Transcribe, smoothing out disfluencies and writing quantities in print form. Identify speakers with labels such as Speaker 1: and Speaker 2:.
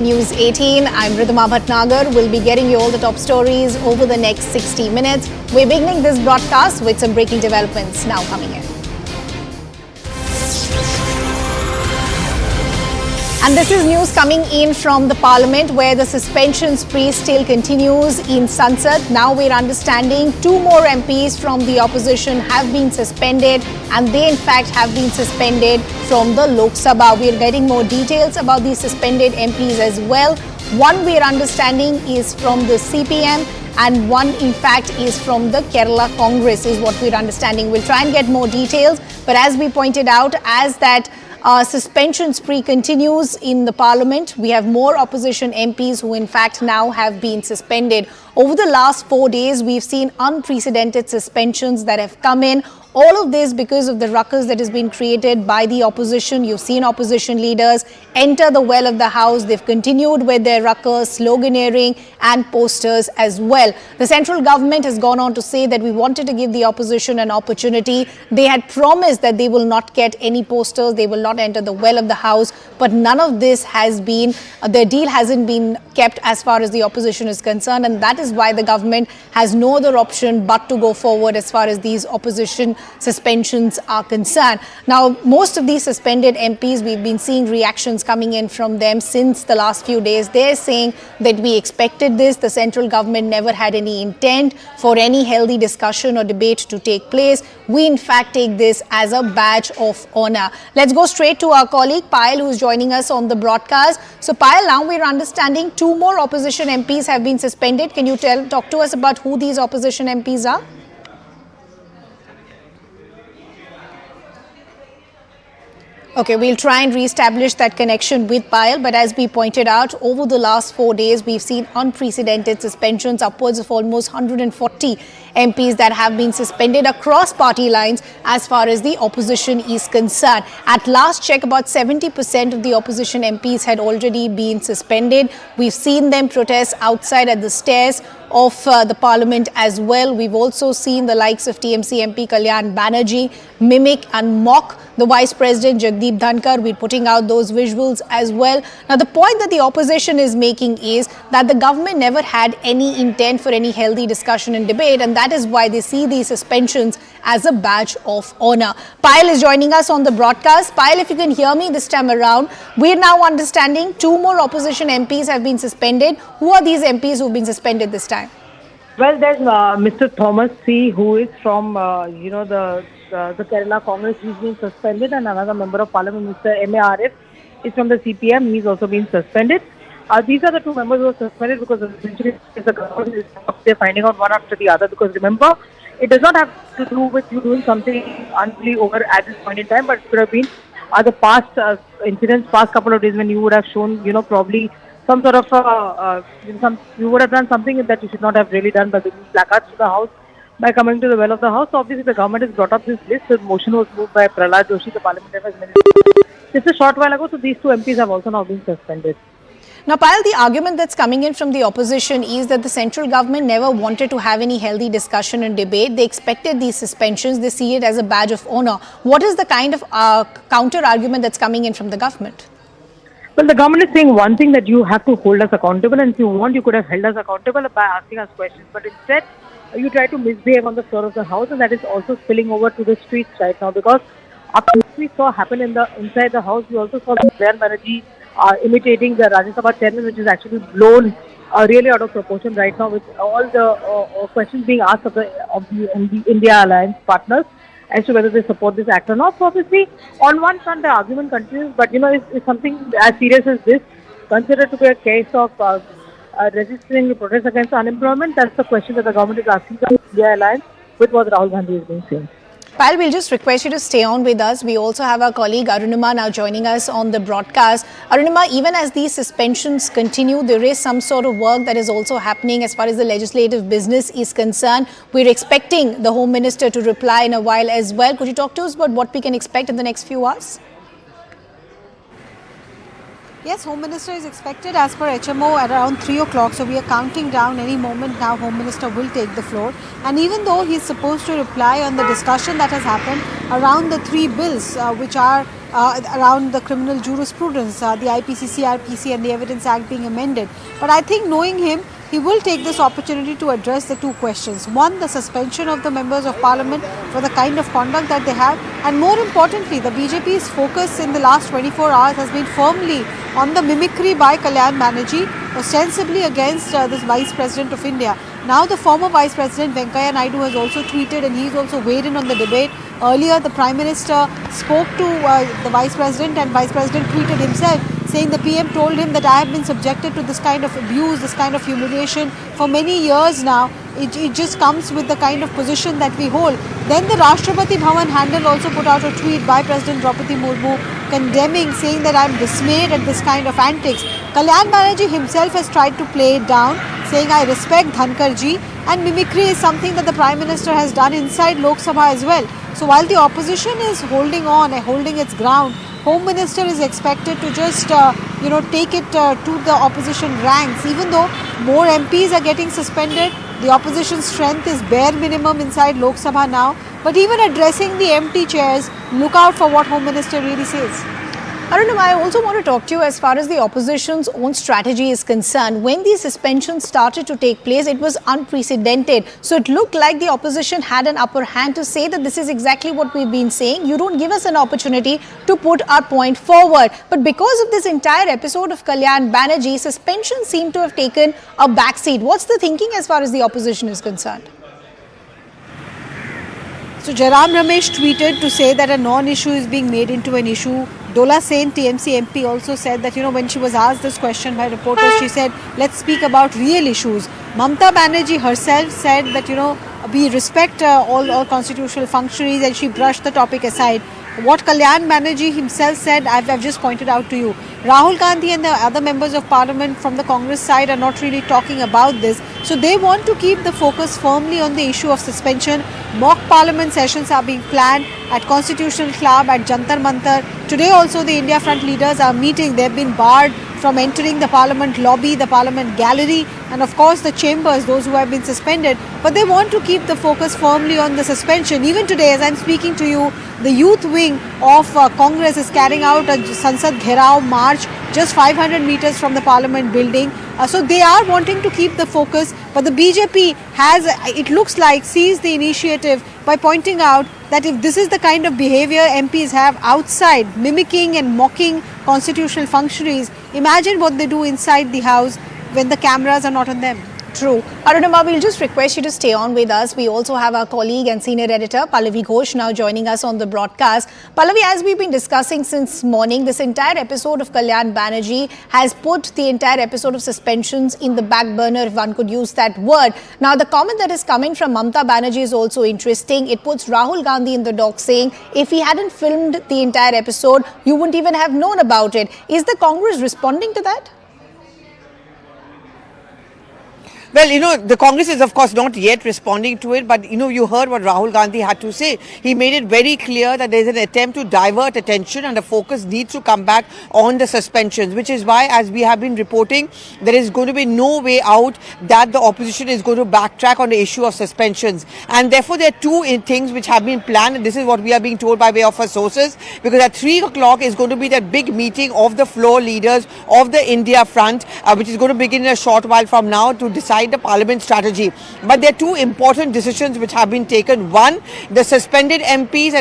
Speaker 1: News 18, I'm Ridhima Bhatnagar. We'll be getting you all the top stories over the next 60 minutes. We're beginning this broadcast with some breaking developments now coming in. And this is news coming in from the Parliament where the suspension spree still continues in Sansad. Now we're understanding two more MPs from the opposition have been suspended, and they in fact have been suspended from the Lok Sabha. We're getting more details about these suspended MPs as well. One we're understanding is from the CPM and one in fact is from the Kerala Congress is what we're understanding. We'll try and get more details, but as we pointed out, as that suspension spree continues in the Parliament, we have more opposition MPs who in fact now have been suspended. Over the last 4 days, we've seen unprecedented suspensions that have come in. All of this because of the ruckus that has been created by the opposition. You've seen opposition leaders enter the well of the House. They've continued with their ruckus, sloganeering and posters as well. The central government has gone on to say that we wanted to give the opposition an opportunity. They had promised that they will not get any posters, they will not enter the well of the House, but none of this has been, the deal hasn't been kept as far as the opposition is concerned, and that is why the government has no other option but to go forward as far as these opposition suspensions are concerned. Now, most of these suspended MPs, we've been seeing reactions coming in from them since the last few days. They're saying that we expected this. The central government never had any intent for any healthy discussion or debate to take place. We, in fact, take this as a badge of honor. Let's go straight to our colleague, Payal, who's joining us on the broadcast. So, Payal, now we're understanding two more opposition MPs have been suspended. Can you talk to us about who these opposition MPs are? Okay, we'll try and re-establish that connection with Payal, but as we pointed out, over the last 4 days, we've seen unprecedented suspensions, upwards of almost 140 MPs that have been suspended across party lines as far as the opposition is concerned. At last check, about 70% of the opposition MPs had already been suspended. We've seen them protest outside at the stairs of the Parliament as well. We've also seen the likes of TMC MP Kalyan Banerjee mimic and mock the Vice President Jagdeep Dhankar. We're putting out those visuals as well. Now, the point that the opposition is making is that the government never had any intent for any healthy discussion and debate, and that is why they see these suspensions as a badge of honor. Payal is joining us on the broadcast. Payal, if you can hear me this time around, we're now understanding two more opposition MPs have been suspended. Who are these MPs who've been suspended this time?
Speaker 2: Well, there's Mr. Thomas C, who is from, the Kerala Congress. He's been suspended, and another member of Parliament, Mr. M.A. Arif, is from the CPM. He's also been suspended. These are the two members who are suspended because essentially the government is they're finding out one after the other. Because remember, it does not have to do with you doing something unduly over at this point in time, but it could have been the past incidents, past couple of days when you would have shown, probably some sort of, you would have done something that you should not have really done by bringing placards to the House, by coming to the well of the House. So obviously the government has brought up this list. The motion was moved by Prahlad Joshi, the Parliament Affairs Minister, just a short while ago. So these two MPs have also now been suspended.
Speaker 1: Now, Payal, the argument that's coming in from the opposition is that the central government never wanted to have any healthy discussion and debate. They expected these suspensions. They see it as a badge of honor. What is the kind of counter argument that's coming in from the government?
Speaker 2: Well, the government is saying one thing, that you have to hold us accountable, and if you want, you could have held us accountable by asking us questions. But instead, you try to misbehave on the floor of the House, and that is also spilling over to the streets right now. Because after what we saw happen inside the House, we also saw Kalyan Banerjee imitating the Rajya Sabha chairman, which is actually blown really out of proportion right now, with all the questions being asked of the India Alliance partners as to whether they support this act or not. So obviously, on one front, the argument continues, but if something as serious as this considered to be a case of registering the protest against unemployment, that's the question that the government is asking the India Alliance with what Rahul Gandhi has been saying.
Speaker 1: Payal, we'll just request you to stay on with us. We also have our colleague Arunima now joining us on the broadcast. Arunima, even as these suspensions continue, there is some sort of work that is also happening as far as the legislative business is concerned. We're expecting the Home Minister to reply in a while as well. Could you talk to us about what we can expect in the next few hours?
Speaker 3: Yes, Home Minister is expected as per HMO at around 3 o'clock. So we are counting down any moment now. Home Minister will take the floor. And even though he is supposed to reply on the discussion that has happened around the three bills which are around the criminal jurisprudence, the IPC, CRPC and the Evidence Act being amended. But I think knowing him, he will take this opportunity to address the two questions. One, the suspension of the members of parliament for the kind of conduct that they have, and more importantly, the BJP's focus in the last 24 hours has been firmly on the mimicry by Kalyan Banerjee, ostensibly against this Vice President of India. Now the former Vice President Venkaiah Naidu has also tweeted, and he's also weighed in on the debate. Earlier, the Prime Minister spoke to the Vice President, and Vice President tweeted himself saying the PM told him that I have been subjected to this kind of abuse, this kind of humiliation for many years now. It just comes with the kind of position that we hold. Then the Rashtrapati Bhavan handle also put out a tweet by President Draupadi Murmu condemning, saying that I am dismayed at this kind of antics. Kalyan Banerjee himself has tried to play it down, saying I respect Dhankarji, and mimicry is something that the Prime Minister has done inside Lok Sabha as well. So while the opposition is holding on and holding its ground, Home Minister is expected to just, take it to the opposition ranks. Even though more MPs are getting suspended, the opposition strength is bare minimum inside Lok Sabha now. But even addressing the empty chairs, look out for what Home Minister really says.
Speaker 1: Arunam, I also want to talk to you as far as the opposition's own strategy is concerned. When these suspensions started to take place, it was unprecedented. So it looked like the opposition had an upper hand to say that this is exactly what we've been saying. You don't give us an opportunity to put our point forward. But because of this entire episode of Kalyan Banerjee, suspensions seem to have taken a backseat. What's the thinking as far as the opposition is concerned?
Speaker 3: So Jairam Ramesh tweeted to say that a non-issue is being made into an issue. Dola Sen, TMC MP, also said that, when she was asked this question by reporters, she said, let's speak about real issues. Mamta Banerjee herself said that, we respect all constitutional functionaries, and she brushed the topic aside. What Kalyan Banerjee himself said, I've just pointed out to you. Rahul Gandhi and the other members of parliament from the Congress side are not really talking about this. So they want to keep the focus firmly on the issue of suspension. Mock parliament sessions are being planned at Constitutional Club, at Jantar Mantar. Today also the India Front leaders are meeting. They've been barred from entering the parliament lobby, the parliament gallery, and of course the chambers, those who have been suspended. But they want to keep the focus firmly on the suspension. Even today, as I'm speaking to you, the youth wing of Congress is carrying out a Sansad Gherao march just 500 meters from the parliament building. So they are wanting to keep the focus, but the BJP has, it looks like, seized the initiative by pointing out that if this is the kind of behavior MPs have outside, mimicking and mocking constitutional functionaries, imagine what they do inside the house when the cameras are not on them.
Speaker 1: True. Arunama, we'll just request you to stay on with us. We also have our colleague and senior editor, Pallavi Ghosh, now joining us on the broadcast. Pallavi, as we've been discussing since morning, this entire episode of Kalyan Banerjee has put the entire episode of suspensions in the back burner, if one could use that word. Now, the comment that is coming from Mamta Banerjee is also interesting. It puts Rahul Gandhi in the dock, saying, if he hadn't filmed the entire episode, you wouldn't even have known about it. Is the Congress responding to that?
Speaker 4: Well, the Congress is of course not yet responding to it, but you heard what Rahul Gandhi had to say. He made it very clear that there is an attempt to divert attention and the focus needs to come back on the suspensions, which is why, as we have been reporting, there is going to be no way out that the opposition is going to backtrack on the issue of suspensions. And therefore, there are two things which have been planned, and this is what we are being told by way of our sources, because at 3 o'clock is going to be that big meeting of the floor leaders of the India Front, which is going to begin in a short while from now to decide the parliament strategy. But there are two important decisions which have been taken. One, the suspended MPs and